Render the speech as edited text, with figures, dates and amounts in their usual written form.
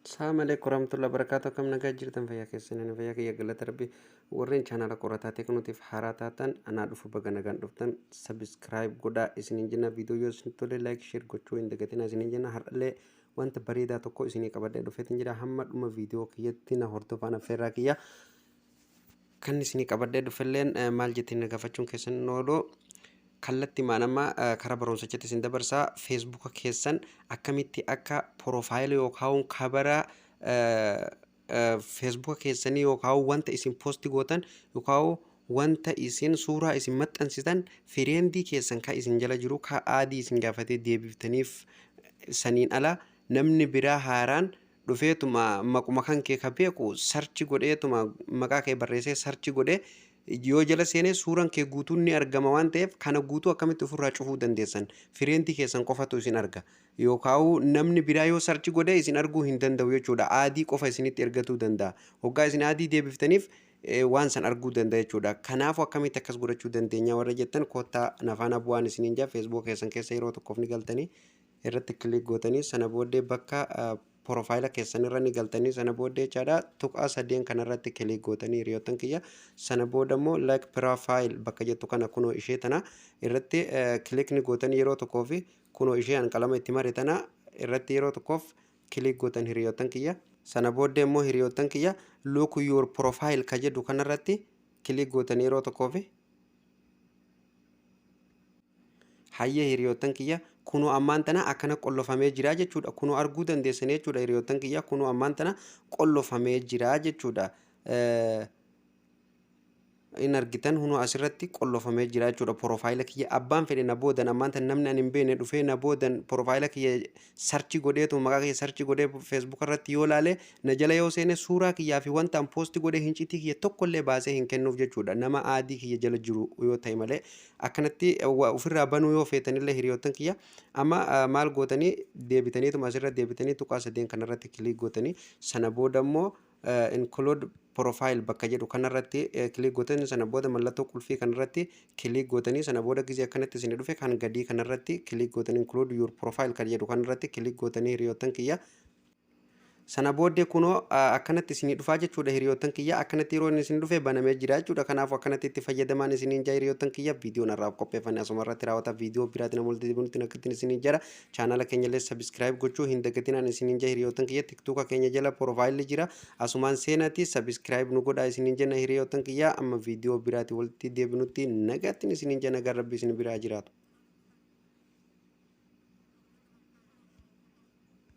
السلام عليكم ورحمة الله وبركاته كم نجا جرتن فيا كيسن أنا فيا كي يقول تربي ورين channel قراتاتي كنو تف حاراتاتن أنا أدوف بغنا غان دوفتن سبسكرايب قدا إسنين جنا فيديو يوسنتولي لايك شير قوتشو إن دقتنا إسنين جنا هرلي وانت بريدا تكو إسنين كبدا دوفتن جدا حمد أما فيديو كيتنا هرتو فانا فراكيا كان إسنين كبدا دوفلين مال جتين نغافتشون كيسن نولو kallattii maanamaa karaa barumsaatti isin dabarsaa feesbuuka keessan akkamitti akka piroofaayilii yookaan kabara feesbuuka keessanii yookaan wanta isin poosti gootan yookaan wanta isin suuraa isin maxxansitan fireendii keessan ka isin jala jiru ka aadii isin gaafatee deebiftaniif saniin ala namni biraa haaraan dhufeetuma maquma kan kee ka beeku sarchi godheetuma maqaa kee barreessee sarchi godhee yoo jala seenee suuraan kee guutuun ni argama waan ta'eef kana guutuu akkamitti ofirraa cufuu dandeessan fireentii keessan qofatu isin arga yookaan namni biraa yoo sarchi godhee isin arguu hin danda'u jechuudha aadii qofa isinitti ergatuu danda'a hoggaa isin aadii deebiftaniif waan san arguu danda'a jechuudha kanaafuu akkamitti akkas godhachuu dandeenya warra jettan koottaa nafaana bu'aan isiniin jaa feesbuuk keessan keessa yeroo tokkoof ni galtanii irratti kilik gootanii sana booddee bakka profaayila keessan irra ni galtanii sana booddee jechaadha tuqaa sadeen kanarratti kilik gootanii hiriyoottan kiyya sana booda immoo like profile bakka jettu kana kunoo ishee tana irratti kilik ni gootanii yeroo tokkoo fi kunoo ishee qalama itti mare tana irratti yeroo tokkoof kilik gootan hiriyoottan kiyya sana booddee immoo hiriyoottan kiyya look your profile ka jedhu kanarratti kilik gootanii yeroo tokkoo fi hayya hiriyoottan kiyya kunoo ammaan tana akkana qollofamee jira jechuudha kunoo arguu dandeessanii jechuudha hiriyoottan kiyya kunoo ammaan tana qollofamee jira jechuudha in argitan hunoo asirratti qollofamee jira jechuudha profaayila kiyya abbaan fedhe na boodan ammaan tan namni ani hin beekne dhufee na boodan profaayila kiyya sarchi godheetu maqaa kiyya sarchi godhee feesbuuk irratti yoo laale na jala yoo seene suuraa kiyyaa fi wanta an poosti godhee hinciitii kiyya tokkollee baasee hin kennuuf jechuudha nama aadii kiyya jala jiru yoo ta'e malee akkanatti ofirraa banuu yoo feetanillee hiriyoottan kiyya amma maal gootanii deebitaniituma asirra deebitanii tuqaa sadeen kanarratti kilik gootanii sana booda immoo include profile bakka jedhu kanarratti kilik gootanii sana booda mallattoo qulfii kanarratti kilik gootanii sana booda gizee akkanatti isin dhufe kan gadii kanarratti kilik gootanii include your profile kan jedhu kanarratti kilik gootanii hiriyoottan kiyya sana booddee kunoo akkanatti isin dhufaa jechuudha hiriyoottan kiyya akkanatti yeroo isin dhufe banamee jira jechuudha kanaafuu akkanatti itti fayyadamaan isiniin jaa hiriyoottan kiyya viidiyoon irraa qopheeffannee asuma irratti raawwata viidiyoo biraatiin namoota deebinutti nakkatiin isiniin jara chaanala keenya illee sabiskiraayib gochuu hin dagatinaan isiniin jaa hiriyoottan kiyya tiktuuka keenya jala profaayilli jira asumaan seenati sabiskiraayib nu godhaa isiniin jenna hiriyoottan kiyya amma viidiyoo biraatiin walitti deebinutti nagattiin isiniin jaa nagaan rabbi isin biraa jiraatu